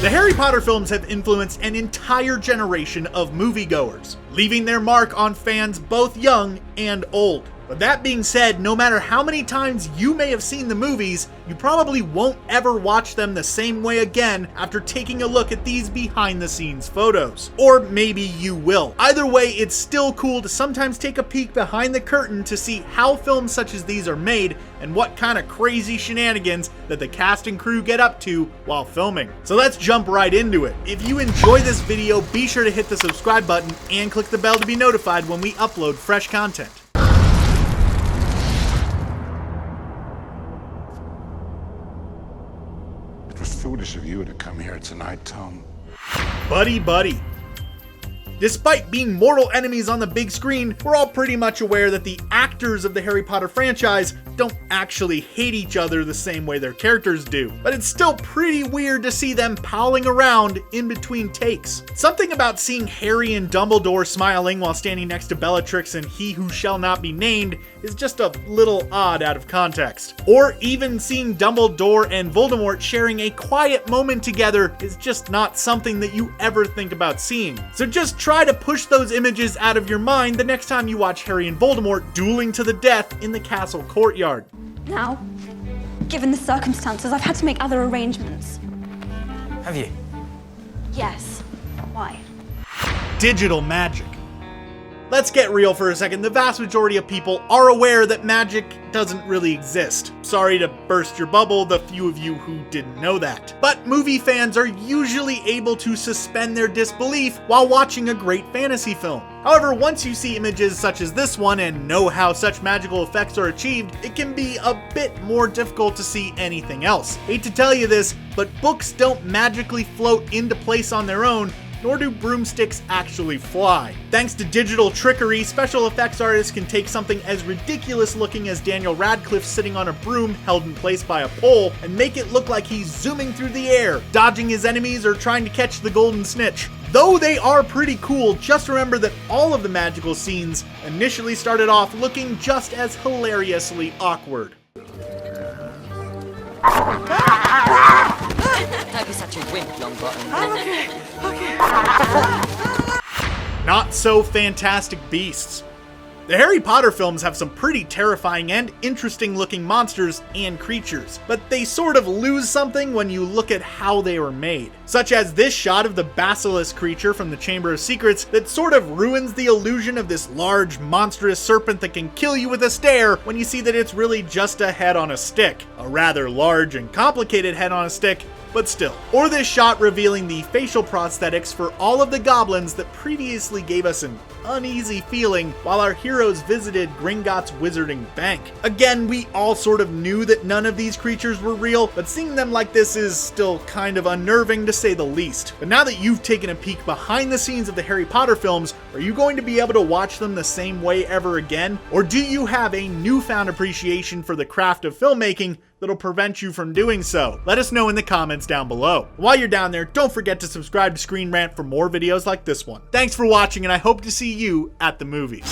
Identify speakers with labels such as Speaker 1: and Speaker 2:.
Speaker 1: The Harry Potter films have influenced an entire generation of moviegoers, leaving their mark on fans both young and old. But that being said, no matter how many times you may have seen the movies, you probably won't ever watch them the same way again after taking a look at these behind the scenes photos. Or maybe you will. Either way, it's still cool to sometimes take a peek behind the curtain to see how films such as these are made and what kind of crazy shenanigans that the cast and crew get up to while filming. So let's jump right into it. If you enjoy this video, be sure to hit the subscribe button and click the bell to be notified when we upload fresh content.
Speaker 2: It was foolish of you to come here tonight, Tom.
Speaker 1: Buddy. Despite being mortal enemies on the big screen, we're all pretty much aware that the actors of the Harry Potter franchise don't actually hate each other the same way their characters do. But it's still pretty weird to see them palling around in between takes. Something about seeing Harry and Dumbledore smiling while standing next to Bellatrix and He Who Shall Not Be Named is just a little odd out of context. Or even seeing Dumbledore and Voldemort sharing a quiet moment together is just not something that you ever think about seeing. So just try to push those images out of your mind the next time you watch Harry and Voldemort dueling to the death in the castle courtyard.
Speaker 3: Now, given the circumstances, I've had to make other arrangements.
Speaker 4: Have you?
Speaker 3: Yes. Why?
Speaker 1: Digital magic. Let's get real for a second. The vast majority of people are aware that magic doesn't really exist. Sorry to burst your bubble, the few of you who didn't know that. But movie fans are usually able to suspend their disbelief while watching a great fantasy film. However, once you see images such as this one and know how such magical effects are achieved, it can be a bit more difficult to see anything else. Hate to tell you this, but books don't magically float into place on their own, nor do broomsticks actually fly. Thanks to digital trickery, special effects artists can take something as ridiculous looking as Daniel Radcliffe sitting on a broom held in place by a pole and make it look like he's zooming through the air, dodging his enemies or trying to catch the golden snitch. Though they are pretty cool, just remember that all of the magical scenes initially started off looking just as hilariously awkward.
Speaker 4: Don't be such a wimp, Longbottom.
Speaker 3: Okay.
Speaker 1: Not so fantastic beasts. The Harry Potter films have some pretty terrifying and interesting looking monsters and creatures, but they sort of lose something when you look at how they were made. Such as this shot of the basilisk creature from the Chamber of Secrets that sort of ruins the illusion of this large monstrous serpent that can kill you with a stare when you see that it's really just a head on a stick. A rather large and complicated head on a stick, but still. Or this shot revealing the facial prosthetics for all of the goblins that previously gave us an uneasy feeling while our heroes visited Gringotts Wizarding Bank. Again, we all sort of knew that none of these creatures were real, but seeing them like this is still kind of unnerving to say the least. But now that you've taken a peek behind the scenes of the Harry Potter films, are you going to be able to watch them the same way ever again? Or do you have a newfound appreciation for the craft of filmmaking that'll prevent you from doing so? Let us know in the comments down below. While you're down there, don't forget to subscribe to Screen Rant for more videos like this one. Thanks for watching, and I hope to see you at the movies.